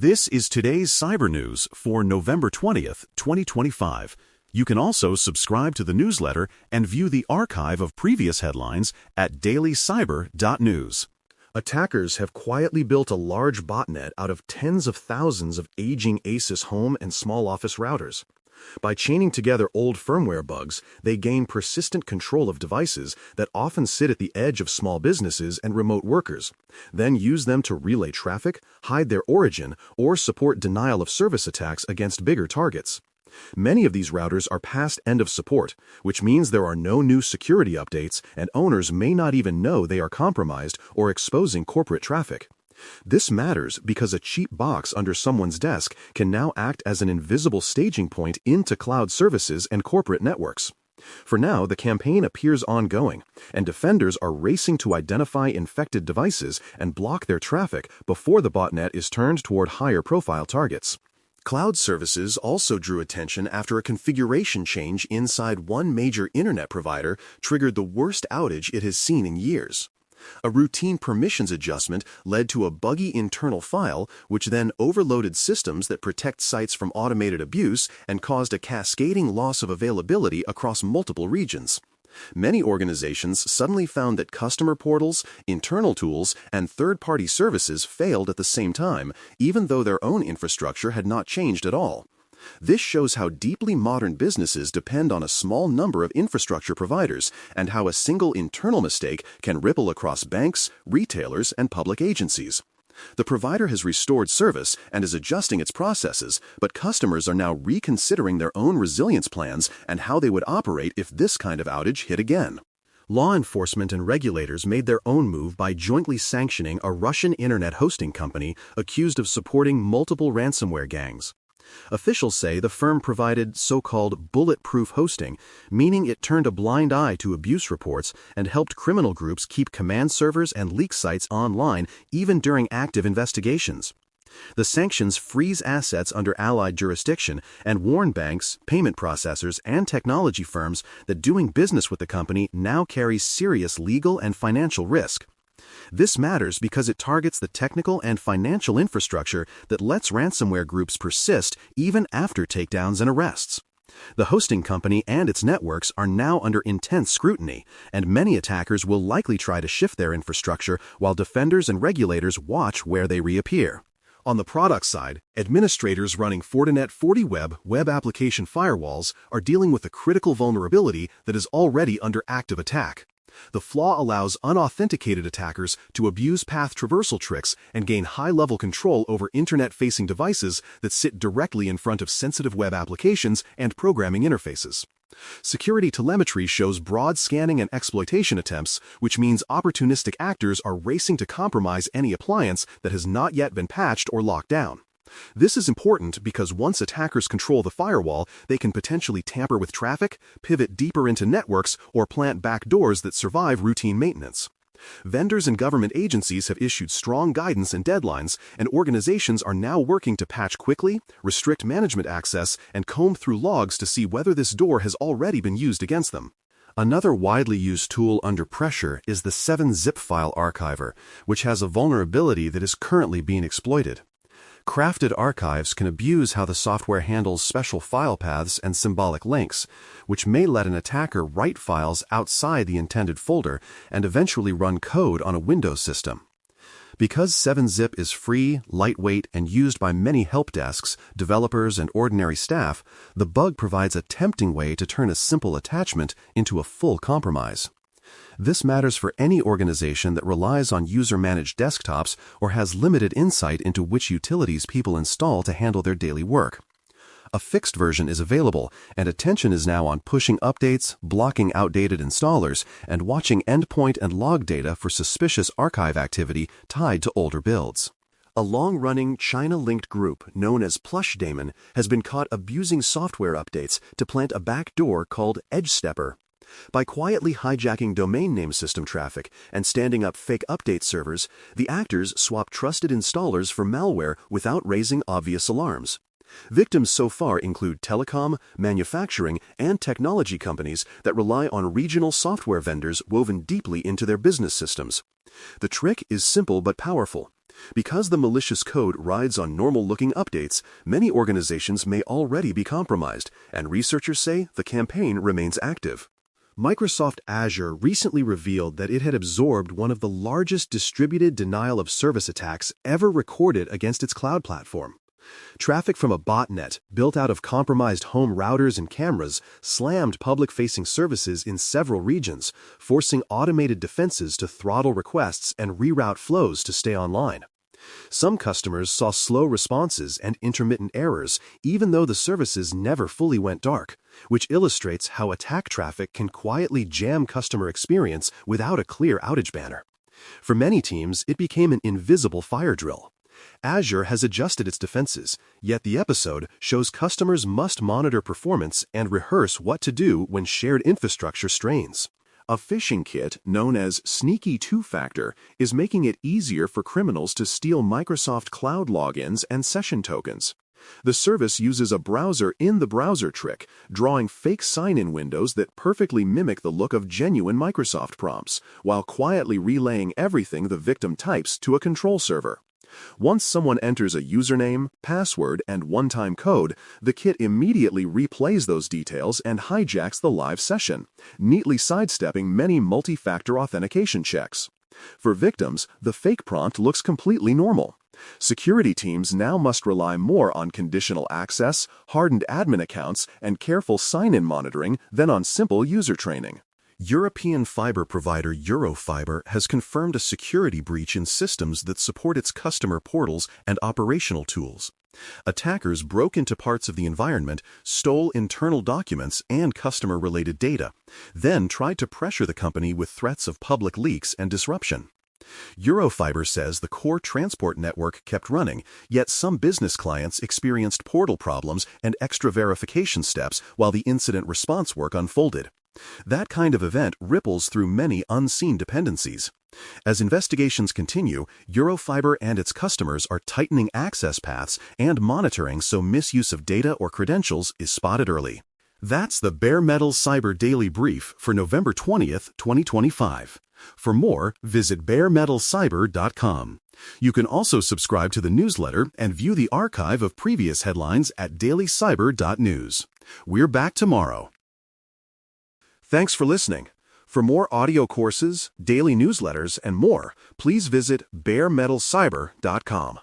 This is today's cyber news for November 20th, 2025. You can also subscribe to the newsletter and view the archive of previous headlines at dailycyber.news. Attackers have quietly built a large botnet out of tens of thousands of aging ASUS home and small office routers. By chaining together old firmware bugs, they gain persistent control of devices that often sit at the edge of small businesses and remote workers, then use them to relay traffic, hide their origin, or support denial-of-service attacks against bigger targets. Many of these routers are past end of support, which means there are no new security updates and owners may not even know they are compromised or exposing corporate traffic. This matters because a cheap box under someone's desk can now act as an invisible staging point into cloud services and corporate networks. For now, the campaign appears ongoing, and defenders are racing to identify infected devices and block their traffic before the botnet is turned toward higher-profile targets. Cloud services also drew attention after a configuration change inside one major internet provider triggered the worst outage it has seen in years. A routine permissions adjustment led to a buggy internal file, which then overloaded systems that protect sites from automated abuse and caused a cascading loss of availability across multiple regions. Many organizations suddenly found that customer portals, internal tools, and third-party services failed at the same time, even though their own infrastructure had not changed at all. This shows how deeply modern businesses depend on a small number of infrastructure providers and how a single internal mistake can ripple across banks, retailers, and public agencies. The provider has restored service and is adjusting its processes, but customers are now reconsidering their own resilience plans and how they would operate if this kind of outage hit again. Law enforcement and regulators made their own move by jointly sanctioning a Russian internet hosting company accused of supporting multiple ransomware gangs. Officials say the firm provided so-called bulletproof hosting, meaning it turned a blind eye to abuse reports and helped criminal groups keep command servers and leak sites online even during active investigations. The sanctions freeze assets under allied jurisdiction and warn banks, payment processors, and technology firms that doing business with the company now carries serious legal and financial risk. This matters because it targets the technical and financial infrastructure that lets ransomware groups persist even after takedowns and arrests. The hosting company and its networks are now under intense scrutiny, and many attackers will likely try to shift their infrastructure while defenders and regulators watch where they reappear. On the product side, administrators running FortiWeb web application firewalls are dealing with a critical vulnerability that is already under active attack. The flaw allows unauthenticated attackers to abuse path traversal tricks and gain high-level control over internet-facing devices that sit directly in front of sensitive web applications and programming interfaces. Security telemetry shows broad scanning and exploitation attempts, which means opportunistic actors are racing to compromise any appliance that has not yet been patched or locked down. This is important because once attackers control the firewall, they can potentially tamper with traffic, pivot deeper into networks, or plant backdoors that survive routine maintenance. Vendors and government agencies have issued strong guidance and deadlines, and organizations are now working to patch quickly, restrict management access, and comb through logs to see whether this door has already been used against them. Another widely used tool under pressure is the 7-zip file archiver, which has a vulnerability that is currently being exploited. Crafted archives can abuse how the software handles special file paths and symbolic links, which may let an attacker write files outside the intended folder and eventually run code on a Windows system. Because 7-zip is free, lightweight, and used by many help desks, developers, and ordinary staff, the bug provides a tempting way to turn a simple attachment into a full compromise. This matters for any organization that relies on user-managed desktops or has limited insight into which utilities people install to handle their daily work. A fixed version is available, and attention is now on pushing updates, blocking outdated installers, and watching endpoint and log data for suspicious archive activity tied to older builds. A long-running China-linked group known as Plushdaemon has been caught abusing software updates to plant a backdoor called EdgeStepper. By quietly hijacking domain name system traffic and standing up fake update servers, the actors swap trusted installers for malware without raising obvious alarms. Victims so far include telecom, manufacturing, and technology companies that rely on regional software vendors woven deeply into their business systems. The trick is simple but powerful. Because the malicious code rides on normal-looking updates, many organizations may already be compromised, and researchers say the campaign remains active. Microsoft Azure recently revealed that it had absorbed one of the largest distributed denial-of-service attacks ever recorded against its cloud platform. Traffic from a botnet built out of compromised home routers and cameras slammed public-facing services in several regions, forcing automated defenses to throttle requests and reroute flows to stay online. Some customers saw slow responses and intermittent errors, even though the services never fully went dark, which illustrates how attack traffic can quietly jam customer experience without a clear outage banner. For many teams, it became an invisible fire drill. Azure has adjusted its defenses, yet the episode shows customers must monitor performance and rehearse what to do when shared infrastructure strains. A phishing kit known as Sneaky Two-Factor is making it easier for criminals to steal Microsoft Cloud logins and session tokens. The service uses a browser-in-the-browser trick, drawing fake sign-in windows that perfectly mimic the look of genuine Microsoft prompts, while quietly relaying everything the victim types to a control server. Once someone enters a username, password, and one-time code, the kit immediately replays those details and hijacks the live session, neatly sidestepping many multi-factor authentication checks. For victims, the fake prompt looks completely normal. Security teams now must rely more on conditional access, hardened admin accounts, and careful sign-in monitoring than on simple user training. European fiber provider Eurofiber has confirmed a security breach in systems that support its customer portals and operational tools. Attackers broke into parts of the environment, stole internal documents and customer-related data, then tried to pressure the company with threats of public leaks and disruption. Eurofiber says the core transport network kept running, yet some business clients experienced portal problems and extra verification steps while the incident response work unfolded. That kind of event ripples through many unseen dependencies. As investigations continue, Eurofiber and its customers are tightening access paths and monitoring so misuse of data or credentials is spotted early. That's the Bare Metal Cyber Daily Brief for November 20th, 2025. For more, visit baremetalcyber.com. You can also subscribe to the newsletter and view the archive of previous headlines at dailycyber.news. We're back tomorrow. Thanks for listening. For more audio courses, daily newsletters, and more, please visit baremetalcyber.com.